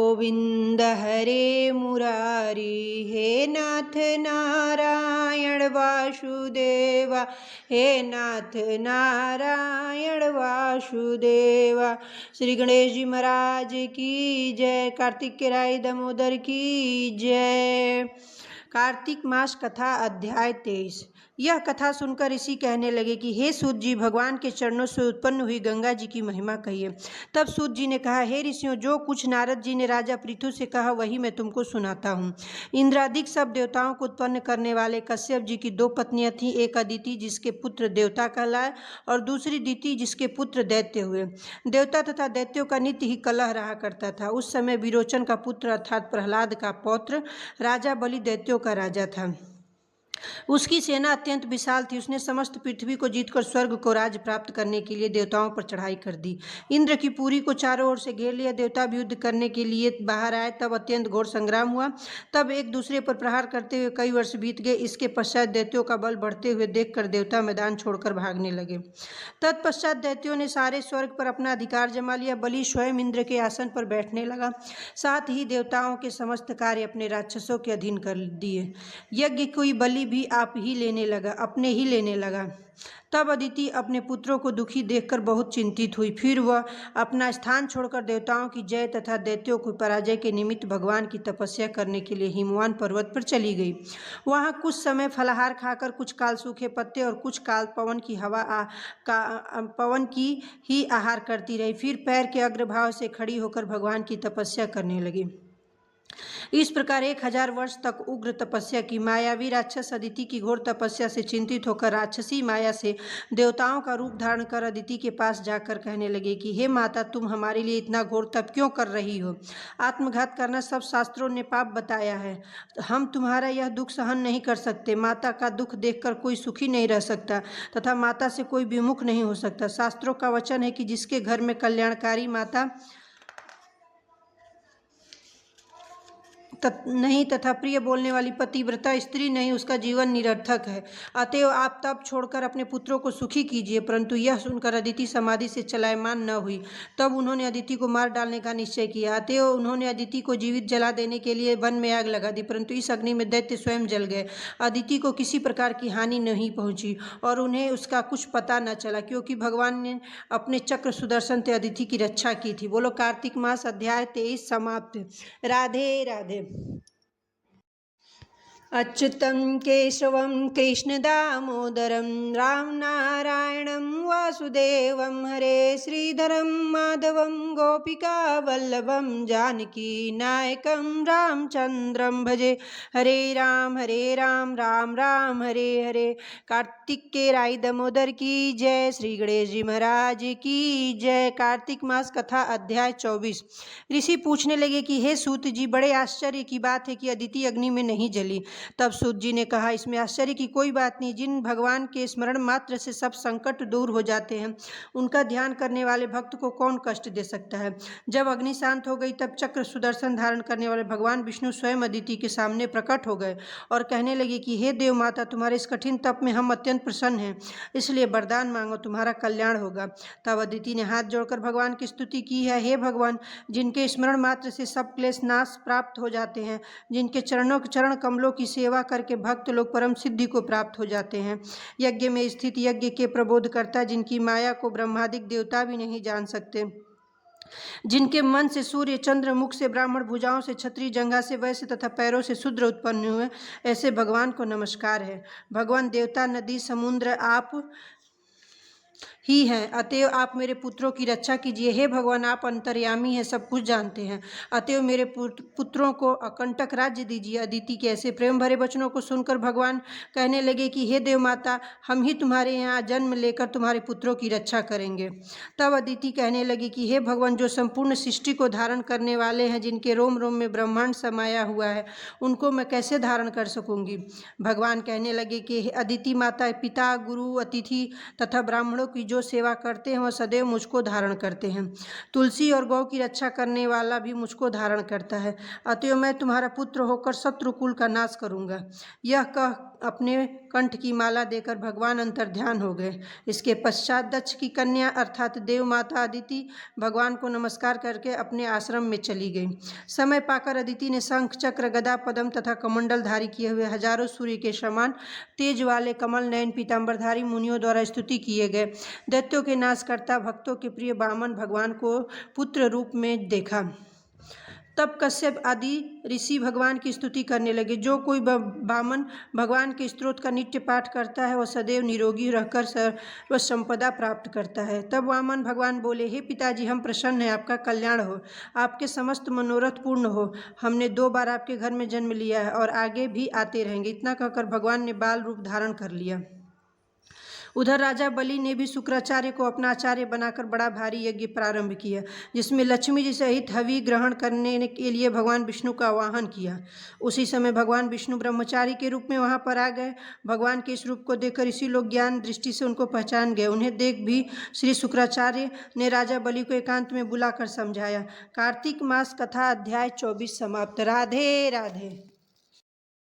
गोविंद हरे मुरारी, हे नाथ नारायण वासुदेवा, हे नाथ नारायण वासुदेवा। श्री गणेश जी महाराज की जय। कार्तिक के राय दामोदर की जय। कार्तिक मास कथा अध्याय 23। यह कथा सुनकर ऋषि कहने लगे कि हे सूत जी, भगवान के चरणों से उत्पन्न हुई गंगा जी की महिमा कहिए। तब सूत जी ने कहा, हे ऋषियों, जो कुछ नारद जी ने राजा पृथु से कहा वही मैं तुमको सुनाता हूँ। इंद्रादिक सब देवताओं को उत्पन्न करने वाले कश्यप जी की 2 पत्नियां थीं, एक अदिति जिसके पुत्र देवता कहलाए और दूसरी दिति जिसके पुत्र दैत्य हुए। देवता तथा दैत्यों का नित्य ही कलह रहा करता था। उस समय विरोचन का पुत्र अर्थात प्रहलाद का पौत्र राजा बलि दैत्यों का राजा था। उसकी सेना अत्यंत विशाल थी। उसने समस्त पृथ्वी को जीतकर स्वर्ग को राज्य प्राप्त करने के लिए देवताओं पर चढ़ाई कर दी। इंद्र की पुरी को चारों ओर से घेर लिया। देवता भी युद्ध करने के लिए बाहर आए। तब अत्यंत घोर संग्राम हुआ। तब एक दूसरे पर प्रहार करते हुए कई वर्ष बीत गए। इसके पश्चात दैत्यों का बल बढ़ते हुए देखकर देवता मैदान छोड़कर भागने लगे। तत्पश्चात दैत्यों ने सारे स्वर्ग पर अपना अधिकार जमा लिया। बलि स्वयं इंद्र के आसन पर बैठने लगा। साथ ही देवताओं के समस्त कार्य अपने राक्षसों के अधीन कर दिए। यज्ञ की बलि भी अपने ही लेने लगा। तब अदिति अपने पुत्रों को दुखी देखकर बहुत चिंतित हुई। फिर वह अपना स्थान छोड़कर देवताओं की जय तथा दैत्यों को पराजय के निमित्त भगवान की तपस्या करने के लिए हिमवान पर्वत पर चली गई। वहां कुछ समय फलाहार खाकर कुछ काल सूखे पत्ते और कुछ काल पवन की ही आहार करती रही। फिर पैर के अग्रभाग से खड़ी होकर भगवान की तपस्या करने लगी। इस प्रकार 1000 वर्ष तक उग्र तपस्या की। मायावी राक्षस अदिति की घोर तपस्या से चिंतित होकर राक्षसी माया से देवताओं का रूप धारण कर अदिति के पास जाकर कहने लगे कि हे माता, तुम हमारे लिए इतना घोर तप क्यों कर रही हो? आत्मघात करना सब शास्त्रों ने पाप बताया है। हम तुम्हारा यह दुख सहन नहीं कर सकते। माता का दुख देखकर कोई सुखी नहीं रह सकता तथा माता से कोई विमुख नहीं हो सकता। शास्त्रों का वचन है कि जिसके घर में कल्याणकारी माता नहीं तथा प्रिय बोलने वाली पतिव्रता स्त्री नहीं, उसका जीवन निरर्थक है। अतएव आप तप छोड़कर अपने पुत्रों को सुखी कीजिए। परंतु यह सुनकर अदिति समाधि से चलायमान न हुई। तब उन्होंने अदिति को मार डालने का निश्चय किया। अतएव उन्होंने अदिति को जीवित जला देने के लिए वन में आग लगा दी, परंतु इस अग्नि में दैत्य स्वयं जल गए। अदिति को किसी प्रकार की हानि नहीं पहुंची और उन्हें उसका कुछ पता न चला, क्योंकि भगवान ने अपने चक्र सुदर्शन से अदिति की रक्षा की थी। बोलो कार्तिक मास अध्याय 23 समाप्त। राधे राधे। अच्युतं केशवं कृष्ण दामोदरं राम नारायणं वासुदेवं हरे श्रीधरं माधवं गोपिका वल्लभं जानकी नायकं रामचंद्रं भजे। हरे राम राम राम हरे हरे। कार्तिक के राय दामोदर की जय। श्री गणेश जी महाराज की जय। कार्तिक मास कथा अध्याय 24। ऋषि पूछने लगे कि हे सूत जी, बड़े आश्चर्य की बात है कि अदिति अग्नि में नहीं जली। तब सूत जी ने कहा, इसमें आश्चर्य की कोई बात नहीं। जिन भगवान के स्मरण मात्र से सब संकट दूर हो जाते हैं, उनका ध्यान करने वाले भक्त को कौन कष्ट दे सकता है। जब अग्नि शांत हो गई तब चक्र सुदर्शन धारण करने वाले भगवान विष्णु स्वयं अदिति के सामने प्रकट हो गए और कहने लगे कि हे देव माता, तुम्हारे इस कठिन तप में हम अत्यंत प्रसन्न हैं, इसलिए वरदान मांगो, तुम्हारा कल्याण होगा। तब अदिति ने हाथ जोड़कर भगवान की स्तुति की है। हे भगवान, जिनके स्मरण मात्र से सब क्लेश नाश प्राप्त हो जाते हैं, जिनके चरण कमलों की सेवा करके भक्त लोग परम सिद्धि को प्राप्त हो जाते हैं, यज्ञ में स्थित यज्ञ के प्रबोधकर्ता, जिनकी माया को ब्रह्मादिक देवता भी नहीं जान सकते, जिनके मन से सूर्य चंद्र, मुख से ब्राह्मण, भुजाओं से क्षत्रिय, जंघा से वैश्य तथा पैरों से शूद्र उत्पन्न हुए, ऐसे भगवान को नमस्कार है। भगवान, देवता, नदी, समुद्र आप ही हैं, अतएव आप मेरे पुत्रों की रक्षा कीजिए। हे भगवान, आप अंतर्यामी हैं, सब कुछ जानते हैं, अतएव मेरे पुत्रों को अकंटक राज्य दीजिए। अदिति के ऐसे प्रेम भरे वचनों को सुनकर भगवान कहने लगे कि हे देव माता, हम ही तुम्हारे यहाँ जन्म लेकर तुम्हारे पुत्रों की रक्षा करेंगे। तब अदिति कहने लगी कि हे भगवान, जो संपूर्ण सृष्टि को धारण करने वाले हैं, जिनके रोम रोम में ब्रह्मांड समाया हुआ है, उनको मैं कैसे धारण कर सकूंगी। भगवान कहने लगे कि अदिति माता, पिता, गुरु, अतिथि तथा ब्राह्मणों की जो सेवा करते हैं वह सदैव मुझको धारण करते हैं। तुलसी और गौ की रक्षा करने वाला भी मुझको धारण करता है, अतएव मैं तुम्हारा पुत्र होकर शत्रुकुल का नाश करूंगा। यह कह अपने कंठ की माला देकर भगवान अंतर्ध्यान हो गए। इसके पश्चात दक्ष की कन्या अर्थात देव माता अदिति भगवान को नमस्कार करके अपने आश्रम में चली गई। समय पाकर अदिति ने शंख, चक्र, गदा, पद्म तथा कमंडल धारी किए हुए हजारों सूर्य के समान तेज वाले कमल नयन पीतांबरधारी मुनियों द्वारा स्तुति किए गए दैत्यों के नाशकर्ता भक्तों के प्रिय वामन भगवान को पुत्र रूप में देखा। तब कश्यप आदि ऋषि भगवान की स्तुति करने लगे। जो कोई वामन भगवान के स्तोत्र का नित्य पाठ करता है वह सदैव निरोगी रहकर सर्व संपदा प्राप्त करता है। तब वामन भगवान बोले, हे पिताजी, हम प्रसन्न हैं, आपका कल्याण हो, आपके समस्त मनोरथ पूर्ण हो। हमने 2 बार आपके घर में जन्म लिया है और आगे भी आते रहेंगे। इतना कहकर भगवान ने बाल रूप धारण कर लिया। उधर राजा बलि ने भी शुक्राचार्य को अपना आचार्य बनाकर बड़ा भारी यज्ञ प्रारंभ किया, जिसमें लक्ष्मी जी सहित हवि ग्रहण करने के लिए भगवान विष्णु का आवाहन किया। उसी समय भगवान विष्णु ब्रह्मचारी के रूप में वहां पर आ गए। भगवान के इस रूप को देखकर ऋषि लोग ज्ञान दृष्टि से उनको पहचान गए। उन्हें देख भी श्री शुक्राचार्य ने राजा बलि को एकांत में बुलाकर समझाया। कार्तिक मास कथा अध्याय 24 समाप्त। राधे राधे।